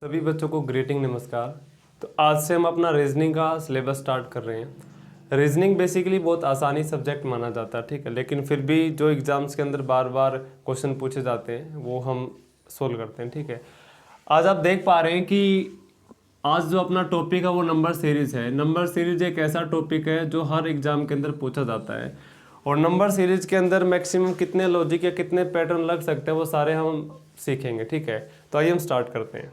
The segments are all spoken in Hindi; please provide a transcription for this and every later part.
सभी बच्चों को ग्रीटिंग नमस्कार। तो आज से हम अपना रीजनिंग का सिलेबस स्टार्ट कर रहे हैं। रीजनिंग बेसिकली बहुत आसानी सब्जेक्ट माना जाता है, ठीक है, लेकिन फिर भी जो एग्ज़ाम्स के अंदर बार बार क्वेश्चन पूछे जाते हैं वो हम सोल्व करते हैं, ठीक है। आज आप देख पा रहे हैं कि आज जो अपना टॉपिक है वो नंबर सीरीज़ है। नंबर सीरीज एक ऐसा टॉपिक है जो हर एग्ज़ाम के अंदर पूछा जाता है, और नंबर सीरीज के अंदर मैक्सिमम कितने लॉजिक या कितने पैटर्न लग सकते हैं वो सारे हम सीखेंगे, ठीक है। तो आइए हम स्टार्ट करते हैं।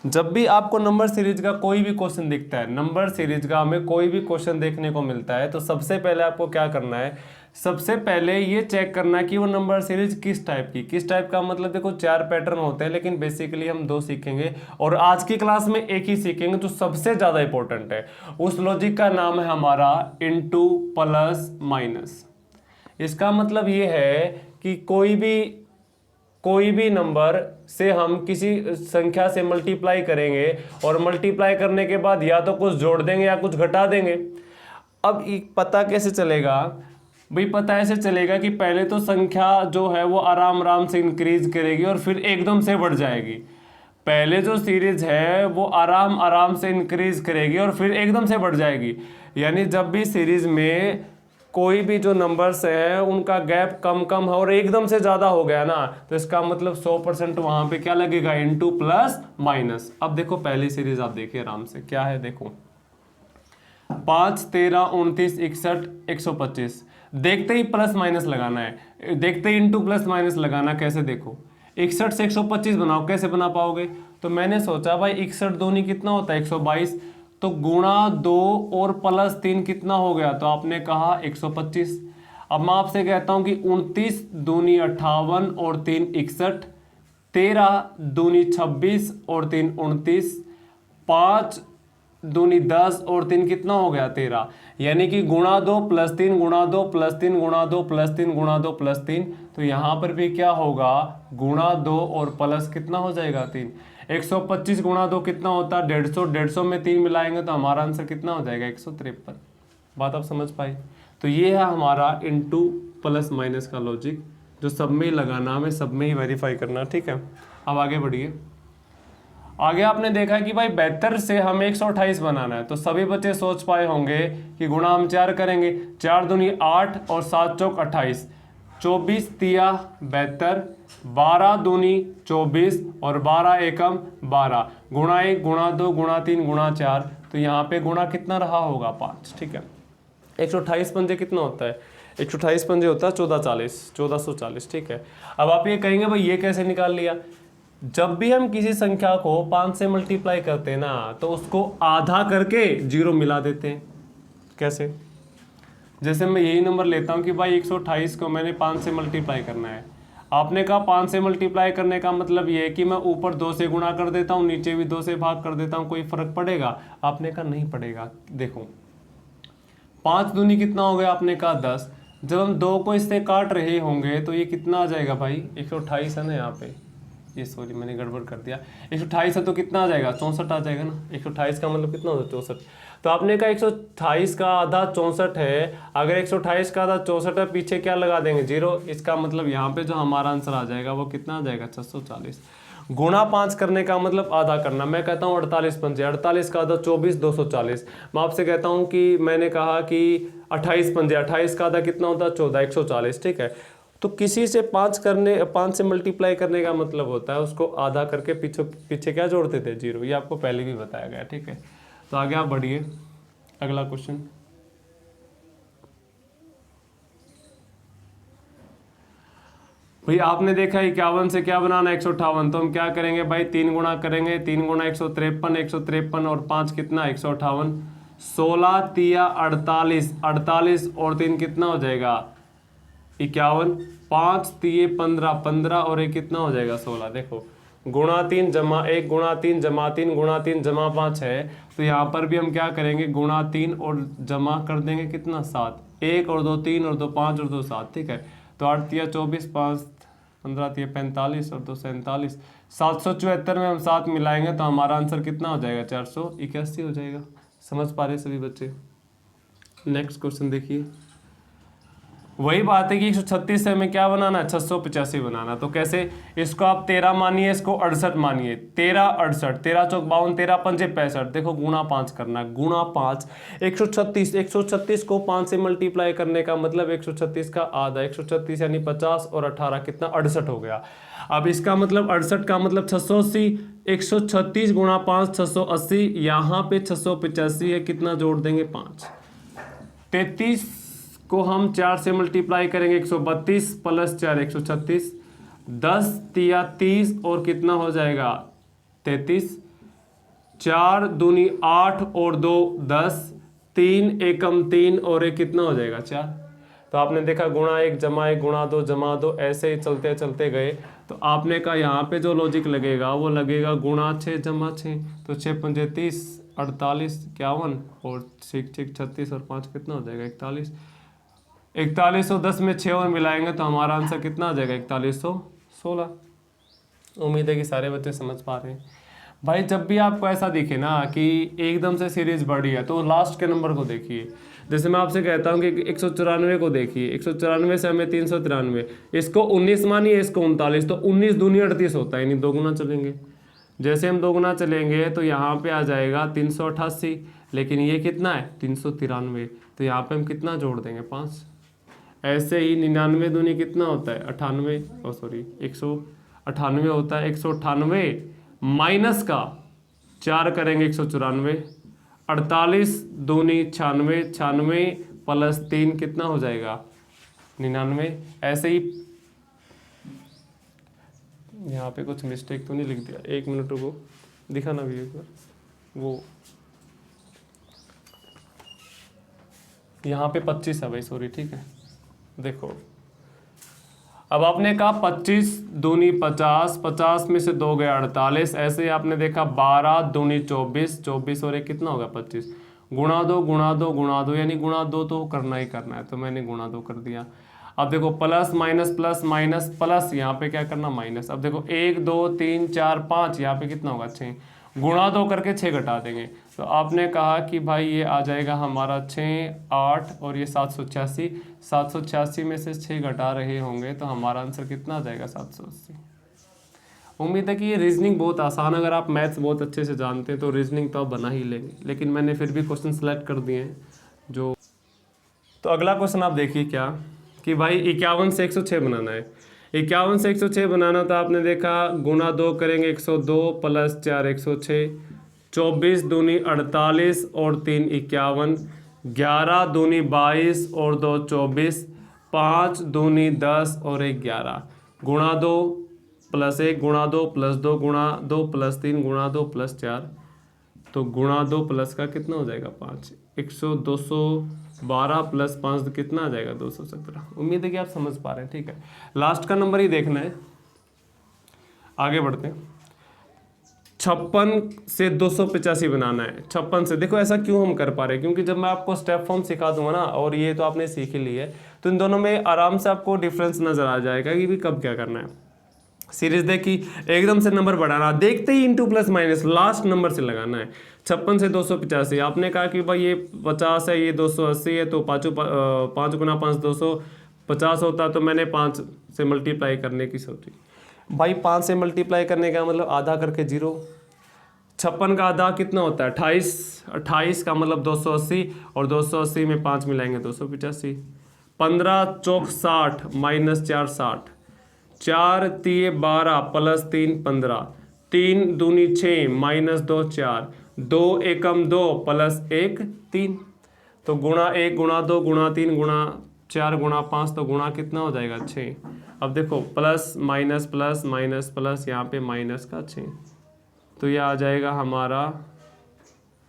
जब भी आपको नंबर सीरीज का कोई भी क्वेश्चन दिखता है, नंबर सीरीज का हमें कोई भी क्वेश्चन देखने को मिलता है, तो सबसे पहले आपको क्या करना है, सबसे पहले ये चेक करना है कि वो नंबर सीरीज किस टाइप का मतलब देखो 4 पैटर्न होते हैं, लेकिन बेसिकली हम 2 सीखेंगे और आज की क्लास में एक ही सीखेंगे जो सबसे ज़्यादा इंपॉर्टेंट है। उस लॉजिक का नाम है हमारा इनटू प्लस माइनस। इसका मतलब ये है कि कोई भी नंबर से हम किसी संख्या से मल्टीप्लाई करेंगे और मल्टीप्लाई करने के बाद या तो कुछ जोड़ देंगे या कुछ घटा देंगे। अब पता कैसे चलेगा भाई? पता ऐसे चलेगा कि पहले तो संख्या जो है वो आराम आराम से इंक्रीज करेगी और फिर एकदम से बढ़ जाएगी। पहले जो सीरीज है वो आराम आराम से इंक्रीज करेगी और फिर एकदम से बढ़ जाएगी। यानी जब भी सीरीज में कोई भी जो नंबर्स है उनका गैप कम कम है और एकदम से ज़्यादा हो गया ना, तो इसका मतलब 100% वहाँ पे क्या लगेगा, इनटू प्लस माइनस। अब देखो पहली सीरीज आप देखिए आराम से, क्या है देखो, 5, 13, 29, 61, 125। देखते ही प्लस माइनस लगाना है, देखते ही इनटू प्लस माइनस लगाना। कैसे देखो, 61 से 125 बनाओ, कैसे बना पाओगे? तो मैंने सोचा भाई 61 दूनी कितना होता है, 122, तो गुणा 2 और प्लस 3 कितना हो गया, तो आपने कहा 125। अब मैं आपसे कहता हूं कि 29 दूनी 58 और 3 61, 13 दूनी 26 और 3 29, 5 दूनी 10 और 3 कितना हो गया, 13। यानी कि गुणा 2 प्लस 3 गुणा 2 प्लस 3 गुणा 2 प्लस 3 गुणा 2 प्लस 3, तो यहाँ पर भी क्या होगा, गुणा 2 और प्लस कितना हो जाएगा, 3। 125 गुणा 2 कितना होता है, 150। 150 में 3 मिलाएंगे तो हमारा आंसर कितना हो जाएगा, 153। बात आप समझ पाए? तो ये है हमारा इनटू प्लस माइनस का लॉजिक, जो सब में ही लगाना, हमें सब में ही वेरीफाई करना, ठीक है। अब आगे बढ़िए। आगे आपने देखा कि भाई 72 से हमें 128 बनाना है, तो सभी बच्चे सोच पाए होंगे कि गुणा हम 4 करेंगे, 4 दूनी 8 और 7 चौक 28, 24 तिया 72, 12 दूनी 24 और 12 एकम 12, गुणा 1 गुणा 2 गुणा 3 गुणा 4, तो यहाँ पे गुणा कितना रहा होगा, 5, ठीक है। 128 पंजे कितना होता है, 128 पंजे होता है 1440, ठीक है। अब आप ये कहेंगे भाई ये कैसे निकाल लिया? जब भी हम किसी संख्या को 5 से मल्टीप्लाई करते हैं ना, तो उसको आधा करके 0 मिला देते हैं। कैसे? जैसे मैं यही नंबर लेता हूं कि भाई 128 को मैंने 5 से मल्टीप्लाई करना है। आपने कहा 5 से मल्टीप्लाई करने का मतलब ये है कि मैं ऊपर 2 से गुणा कर देता हूं, नीचे भी 2 से भाग कर देता हूं, कोई फर्क पड़ेगा? आपने कहा नहीं पड़ेगा। देखो 5 दूनी कितना हो गया, आपने कहा 10। जब हम 2 को इससे काट रहे होंगे तो ये कितना आ जाएगा भाई, 128 है ना, यहाँ पे ये सॉरी मैंने गड़बड़ कर दिया, 128 है तो कितना आ जाएगा, 64 आ जाएगा ना। 128 का मतलब कितना होता है, 64। तो आपने कहा 128 का आधा 64 है, अगर 128 का आधा 64 है, पीछे क्या लगा देंगे, 0। इसका मतलब यहाँ पे जो हमारा आंसर आ जाएगा वो कितना आ जाएगा, 640। गुणा 5 करने का मतलब आधा करना। मैं कहता हूँ 48 पंजे, 48 का आधा 24, 240। मैं आपसे कहता हूँ कि मैंने कहा कि 28 पंजे, 28 का आधा कितना होता है, 14, 140, ठीक है। तो किसी से 5 से मल्टीप्लाई करने का मतलब होता है उसको आधा करके पीछे पीछे क्या जोड़ते थे, 0। ये आपको पहले भी बताया गया, ठीक है। तो आगे आप बढ़िए, अगला क्वेश्चन। भाई आपने देखा 51 से क्या बनाना, 158, तो हम क्या करेंगे भाई, 3 गुणा करेंगे, 3 गुणा 153, 153 और 5 कितना, 158, 16 तिया 48, 48 और 3 कितना हो जाएगा, 51, 5 तिये 15, 15 और 1 कितना हो जाएगा, 16। देखो गुणा 3 जमा 1 गुणा 3 जमा 3 गुणा 3 जमा 5 है, तो यहाँ पर भी हम क्या करेंगे, गुणा 3 और जमा कर देंगे कितना, 7। 1 और 2 3 और 2 5 और 2 7, ठीक है। तो 8 तिया 24, 5 15 तिया 45 और 2 47, 774 में हम 7 मिलाएंगे तो हमारा आंसर कितना हो जाएगा, 481 हो जाएगा। समझ पा रहे सभी बच्चे? नेक्स्ट क्वेश्चन देखिए। वही बात है कि 136 से हमें क्या बनाना है, 685 बनाना। तो कैसे, इसको आप 13 मानिए, इसको 68 मानिए। 13 68, 13 चौक 52, 13 पंजे 65। देखो गुणा 5 करना है, गुणा 5। 136 को 5 से मल्टीप्लाई करने का मतलब 136 का आधा, 136 यानी 50 और 18 कितना, 68 हो गया। अब इसका मतलब 68 का मतलब 680, 136 गुणा 5 680, यहाँ पे 685 है, कितना जोड़ देंगे 5। 33 को हम 4 से मल्टीप्लाई करेंगे, 132 प्लस 4 136, 10 तिया 30 और कितना हो जाएगा 33, 4 दूनी 8 और 2 10, 3 एकम 3 और एक कितना हो जाएगा 4। तो आपने देखा गुणा 1 जमा 1 गुणा 2 जमा 2 ऐसे ही चलते चलते गए। तो आपने कहा यहाँ पे जो लॉजिक लगेगा वो लगेगा गुणा 6 जमा 6, तो 6 पंजे 30, 48 51 और 6 6 36 और 5 कितना हो जाएगा 41। 4110 में 6 और मिलाएंगे तो हमारा आंसर कितना आ जाएगा 4116। उम्मीद है कि सारे बच्चे समझ पा रहे हैं। भाई जब भी आपको ऐसा दिखे ना कि एकदम से सीरीज बढ़ी है तो लास्ट के नंबर को देखिए। जैसे मैं आपसे कहता हूँ कि 194 को देखिए, 194 से हमें 393, इसको 19 मानिए, इसको 39, तो 19 दूनी 38 होता है, यानी दो गुना चलेंगे। जैसे हम दो गुना चलेंगे तो यहाँ पे आ जाएगा 388, लेकिन ये कितना है 393, तो यहाँ पे हम कितना जोड़ देंगे 5। ऐसे ही 99 दूनी कितना होता है 98, ओ सॉरी 198 होता है, 198 माइनस का 4 करेंगे 194, 48 दूनी 96, 96 प्लस 3 कितना हो जाएगा 99। ऐसे ही यहाँ पे कुछ मिस्टेक तो नहीं लिख दिया, 1 मिनट रुको, दिखाना भी एक बार। वो यहाँ पे 25 है भाई, सॉरी, ठीक है। देखो अब आपने कहा 25 दूनी 50, 50 में से 2 गए 48, ऐसे ही आपने देखा 12 दूनी 24, 24 और एक कितना होगा 25, गुणा 2 गुणा 2 गुणा 2, यानी गुणा 2 तो करना ही करना है, तो मैंने गुणा 2 कर दिया। अब देखो प्लस माइनस प्लस, यहाँ पे क्या करना माइनस। अब देखो 1 2 3 4 5, यहाँ पे कितना होगा 6, गुणा 2 करके 6 घटा देंगे। तो आपने कहा कि भाई ये आ जाएगा हमारा 6 8 और ये 786, 786 में से 6 घटा रहे होंगे तो हमारा आंसर कितना आ जाएगा 780। उम्मीद है कि ये रीजनिंग बहुत आसान, अगर आप मैथ्स बहुत अच्छे से जानते हैं तो रीजनिंग तो आप बना ही लेंगे, लेकिन मैंने फिर भी क्वेश्चन सेलेक्ट कर दिए हैं जो। तो अगला क्वेश्चन आप देखिए क्या कि भाई 51 से 106 बनाना है। 51 से 106 बनाना, तो आपने देखा गुणा 2 करेंगे 102 प्लस 4 106, 24 दूनी 48 और 3 51, 11 दूनी 22 और 2 24, 5 दूनी 10 और 1 11, गुणा 2 प्लस 1 गुणा 2 प्लस 2 गुणा 2 प्लस 3 गुणा 2 प्लस 4, तो गुणा 2 प्लस का कितना हो जाएगा 5, 212 प्लस 5 कितना आ जाएगा 217। उम्मीद है कि आप समझ पा रहे हैं, ठीक है। लास्ट का नंबर ही देखना है, आगे बढ़ते हैं। 56 से 285 बनाना है। 56 से, देखो ऐसा क्यों हम कर पा रहे हैं, क्योंकि जब मैं आपको स्टेप फॉर्म सिखा दूंगा ना, और ये तो आपने सीख ही ली है, तो इन दोनों में आराम से आपको डिफरेंस नजर आ जाएगा कि भी कब क्या करना है। सीरीज देखी, एकदम से नंबर बढ़ाना, देखते ही into plus minus last number से लगाना है। 56 से 285, आपने कहा कि भाई ये 50 है, ये 280 है, तो 5 गुना 5 250 होता, तो मैंने 5 से मल्टीप्लाई करने की सोची। भाई 5 से मल्टीप्लाई करने का मतलब आधा करके 0, 56 का आधा कितना होता है 28, 28 का मतलब 280 और 280 में 5 मिलाएंगे 285, 15 चौक 60 माइनस 4 60, 4 तिये 12 प्लस 3 15, 3 दूनी 6 माइनस 2 4, 2 एकम 2 प्लस 1 3, तो गुणा 1 गुणा 2 गुणा 3 गुणा 4 गुणा 5, तो गुणा कितना हो जाएगा 6। अब देखो प्लस माइनस प्लस यहाँ पे माइनस का 6, तो ये आ जाएगा हमारा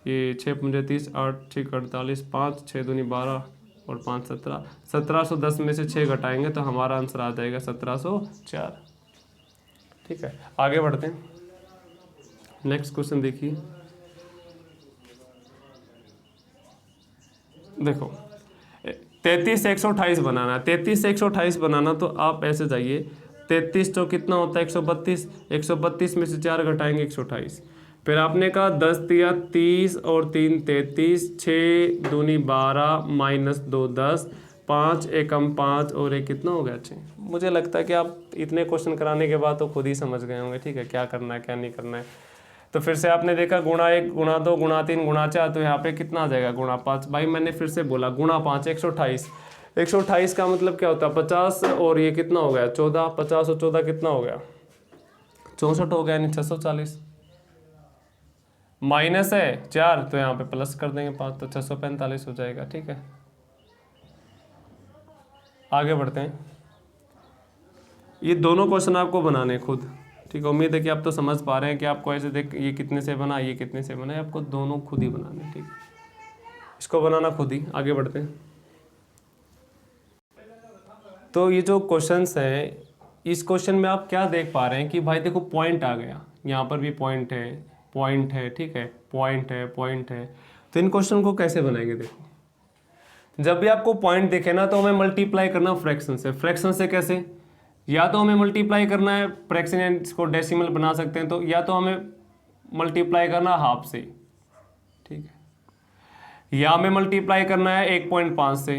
ये 6 पंजे 30 8 6 48, 5 6 दूनी 12 और 5 17, 1710 में से 6 घटाएंगे तो हमारा आंसर आ जाएगा 1704। ठीक है, आगे बढ़ते हैं। नेक्स्ट क्वेश्चन देखिए, देखो 33 से 128 बनाना है। 33 से 128 बनाना, तो आप ऐसे जाइए, 33 तो कितना होता है 132, 132 में से 4 घटाएंगे 128, फिर आपने कहा 10 तिया 30 और 3 33, 6 दूनी 12 माइनस 2 10, 5 एकम 5 और एक कितना हो गया 6। मुझे लगता है कि आप इतने क्वेश्चन कराने के बाद तो खुद ही समझ गए होंगे, ठीक है, क्या करना है क्या नहीं करना है। तो फिर से आपने देखा गुणा 1 गुणा 2 गुणा 3 गुणा 4, तो यहाँ पे कितना आ जाएगा गुणा 5। भाई मैंने फिर से बोला गुणा 5 128। 128 का मतलब क्या होता है 50 और ये कितना हो गया 14, 50 और 14 कितना हो गया 64 हो गया, यानी 640। माइनस है 4 तो यहाँ पे प्लस कर देंगे 5, तो 645 हो जाएगा, ठीक है। आगे बढ़ते हैं। ये दोनों क्वेश्चन आपको बनाने खुद, ठीक है। उम्मीद है कि आप तो समझ पा रहे हैं कि आपको ऐसे देख ये कितने से बना ये कितने से बना, आपको दोनों खुद ही बनाने, ठीक है। इसको बनाना खुद ही। आगे बढ़ते हैं। तो ये जो क्वेश्चंस हैं, इस क्वेश्चन में आप क्या देख पा रहे हैं कि भाई देखो पॉइंट आ गया, यहाँ पर भी पॉइंट है, ठीक है, पॉइंट है। तो इन क्वेश्चन को कैसे बनाएंगे, देखो जब भी आपको पॉइंट दिखे ना तो हमें मल्टीप्लाई करना फ्रैक्शन से। फ्रैक्शन से कैसे, या तो हमें मल्टीप्लाई करना है फ्रैक्शन, इसको डेसिमल बना सकते हैं, तो या तो हमें मल्टीप्लाई करना हाफ से, ठीक है, या हमें मल्टीप्लाई करना है 1.5 से,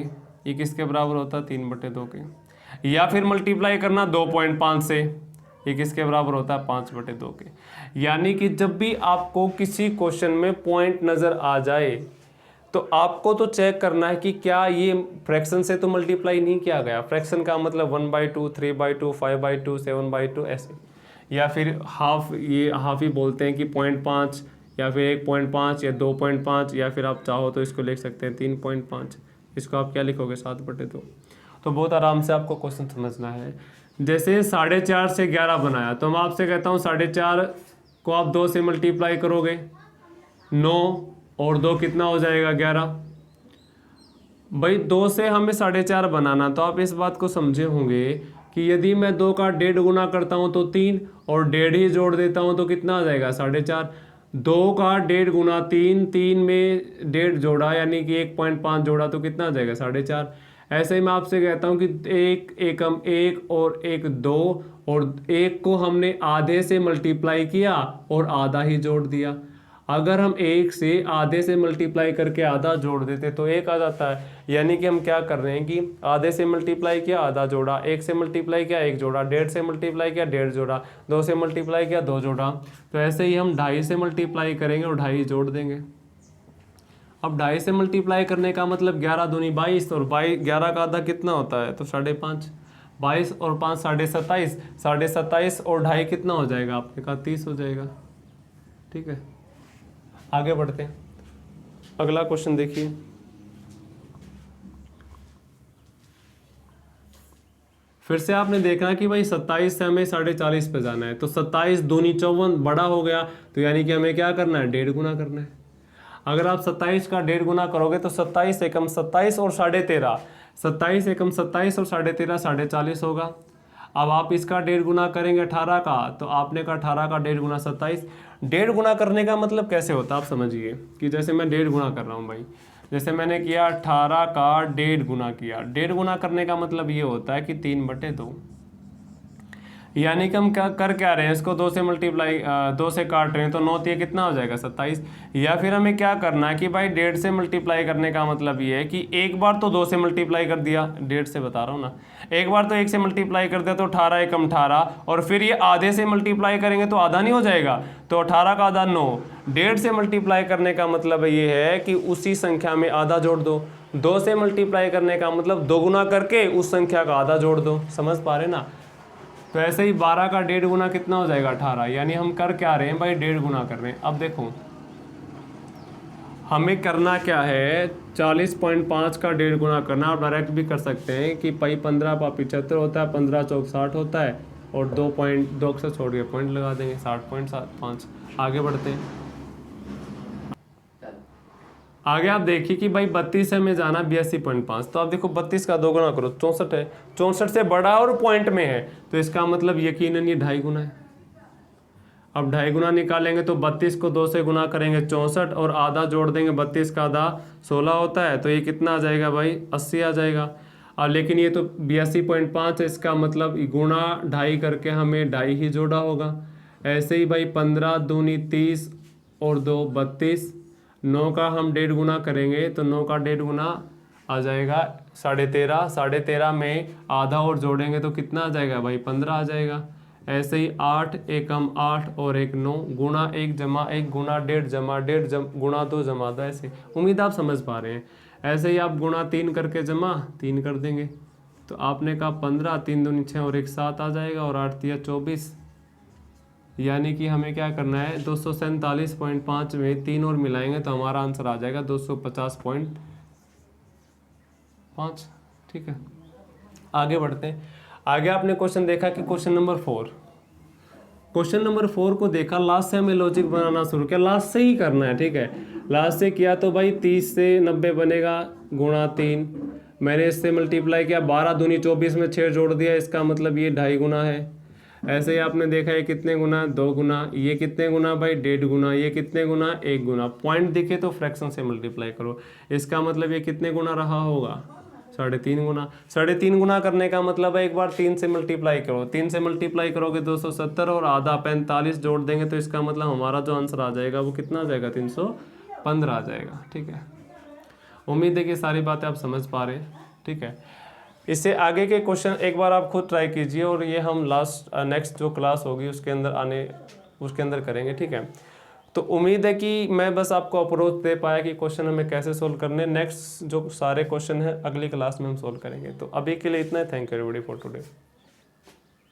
ये किसके बराबर होता है 3/2 के, या फिर मल्टीप्लाई करना 2.5 से, ये किसके बराबर होता है 5/2 के। यानी कि जब भी आपको किसी क्वेश्चन में पॉइंट नज़र आ जाए तो आपको तो चेक करना है कि क्या ये फ्रैक्शन से तो मल्टीप्लाई नहीं किया गया। फ्रैक्शन का मतलब 1/2, 3/2, 5/2, 7/2 ऐसे, या फिर हाफ, ये हाफ ही बोलते हैं कि 0.5 या फिर 1.5 या 2.5, या फिर आप चाहो तो इसको लिख सकते हैं 3.5। इसको आप क्या लिखोगे 7/2। तो बहुत आराम से आपको क्वेश्चन समझना है। जैसे 4.5 से 11 बनाया, तो मैं आपसे कहता हूँ 4.5 को आप 2 से मल्टीप्लाई करोगे 9 और 2 कितना हो जाएगा 11। भाई 2 से हमें 4.5 बनाना, तो आप इस बात को समझे होंगे कि यदि मैं 2 का 1.5 गुना करता हूँ तो 3 और 1.5 ही जोड़ देता हूँ तो कितना आ जाएगा 4.5। 2 का 1.5 गुना 3, 3 में 1.5 जोड़ा यानी कि 1.5 जोड़ा तो कितना आ जाएगा 4.5। ऐसे ही मैं आपसे कहता हूँ कि 1 एकम 1 और 1 2, और 1 को हमने आधे से मल्टीप्लाई किया और आधा ही जोड़ दिया। अगर हम 1 से आधे से मल्टीप्लाई करके आधा जोड़ देते तो 1 आ जाता है। यानी कि हम क्या कर रहे हैं कि आधे से मल्टीप्लाई किया आधा जोड़ा, 1 से मल्टीप्लाई किया 1 जोड़ा, 1.5 से मल्टीप्लाई किया 1.5 जोड़ा, 2 से मल्टीप्लाई किया 2 जोड़ा। तो ऐसे ही हम 2.5 से मल्टीप्लाई करेंगे और 2.5 जोड़ देंगे। अब 2.5 से मल्टीप्लाई करने का मतलब 11 दूनी 22, और 11 का आधा कितना होता है तो 5.5। 22 और 5 27.5, 27.5 और 2.5 कितना हो जाएगा आपने कहा 30 हो जाएगा, ठीक है। आगे बढ़ते हैं। अगला क्वेश्चन देखिए। फिर से आपने देखना कि भाई 27 से हमें 40.5 पे जाना है, तो 27 दूनी 54 बड़ा हो गया, तो यानी कि हमें क्या करना है 1.5 गुना करना है। अगर आप 27 का 1.5 गुना करोगे तो 27 एकम 27 और 13.5, 27 एकम 27 और 13.5 40 होगा। अब आप इसका 1.5 गुना करेंगे 18 का, तो आपने कहा 18 का 1.5 गुना 27। 1.5 गुना करने का मतलब कैसे होता है आप समझिए, कि जैसे मैं 1.5 गुना कर रहा हूँ भाई, जैसे मैंने किया 18 का 1.5 गुना किया। 1.5 गुना करने का मतलब ये होता है कि 3/2, यानी कि हम क्या रहे हैं, इसको 2 से मल्टीप्लाई 2 से काट रहे हैं, तो 9 ये कितना हो जाएगा 27। या फिर हमें क्या करना है कि भाई 1.5 से मल्टीप्लाई करने का मतलब ये है कि एक बार तो 2 से मल्टीप्लाई कर दिया, 1.5 से बता रहा हूँ ना, एक बार तो 1 से मल्टीप्लाई कर दिया तो 18 एकम 18, और फिर ये आधे से मल्टीप्लाई करेंगे तो आधा नहीं हो जाएगा, तो 18 का आधा 9। 1.5 से मल्टीप्लाई करने का मतलब ये है कि उसी संख्या में आधा जोड़ दो। 2 से मल्टीप्लाई करने का मतलब 2 गुना करके उस संख्या का आधा जोड़ दो। समझ पा रहे ना। तो ऐसे ही 12 का 1.5 गुना कितना हो जाएगा 18, यानी हम कर क्या रहे हैं भाई 1.5 गुना कर रहे हैं। अब देखो हमें करना क्या है, 40.5 का 1.5 गुना करना। आप डायरेक्ट भी कर सकते हैं कि पाई 15 पा 75 होता है, 15 चौक 60 होता है, और 2 अक्षर छोड़ के पॉइंट लगा देंगे 60.75। आगे बढ़ते हैं। आगे आप देखिए कि भाई 32 से हमें जाना 82.5, तो आप देखो 32 का 2 गुना करो 64 है, 64 से बड़ा और पॉइंट में है, तो इसका मतलब यकीनन ये 2.5 गुना है। अब 2.5 गुना निकालेंगे तो 32 को 2 से गुना करेंगे 64, और आधा जोड़ देंगे, 32 का आधा 16 होता है, तो ये कितना आ जाएगा भाई 80 आ जाएगा। और लेकिन ये तो 82.5 है, इसका मतलब गुणा 2.5 करके हमें 2.5 ही जोड़ा होगा। ऐसे ही भाई 15 दूनी 30 और 2 32, 9 का हम 1.5 गुना करेंगे तो 9 का 1.5 गुना आ जाएगा 13.5, 13.5 में आधा और जोड़ेंगे तो कितना आ जाएगा भाई, 15 आ जाएगा। ऐसे ही 8 एकम 8 और 1 9, गुणा 1 जमा 1 गुणा 1.5 जमा 1.5 गुणा 2 जमा 2, ऐसे। उम्मीद आप समझ पा रहे हैं। ऐसे ही आप गुणा 3 करके जमा 3 कर देंगे, तो आपने कहा 15, 3 दूनी 6 और 1 7 आ जाएगा, और 8 तिया 24, यानी कि हमें क्या करना है, 247.5 में 3 और मिलाएंगे तो हमारा आंसर आ जाएगा 250.5। ठीक है, आगे बढ़ते हैं। आगे आपने क्वेश्चन देखा कि क्वेश्चन नंबर 4, क्वेश्चन नंबर 4 को देखा, लास्ट से हमें लॉजिक बनाना शुरू किया, लास्ट से ही करना है। ठीक है, लास्ट से किया तो भाई 30 से 90 बनेगा, गुणा 3, मैंने इससे मल्टीप्लाई किया, 12 दूनी 24 में 6 जोड़ दिया, इसका मतलब ये 2.5 गुना है। ऐसे ही आपने देखा ये कितने गुना, 2 गुना, ये कितने गुना भाई, 1.5 गुना, ये कितने गुना, 1 गुना। पॉइंट दिखे तो फ्रैक्शन से मल्टीप्लाई करो, इसका मतलब ये कितने गुना रहा होगा, 3.5 गुना। 3.5 गुना करने का मतलब है एक बार 3 से मल्टीप्लाई करो, 3 से मल्टीप्लाई करोगे 270, और आधा 45 जोड़ देंगे तो इसका मतलब हमारा जो आंसर आ जाएगा वो कितना आ जाएगा, 315 आ जाएगा। ठीक है, उम्मीद है कि सारी बातें आप समझ पा रहे हैं। ठीक है, इससे आगे के क्वेश्चन एक बार आप खुद ट्राई कीजिए, और ये हम नेक्स्ट जो क्लास होगी उसके अंदर करेंगे। ठीक है, तो उम्मीद है कि मैं बस आपको अप्रोच दे पाया कि क्वेश्चन हमें कैसे सोल्व करने। नेक्स्ट जो सारे क्वेश्चन हैं अगली क्लास में हम सोल्व करेंगे। तो अभी के लिए इतना है। Thank you everybody for today.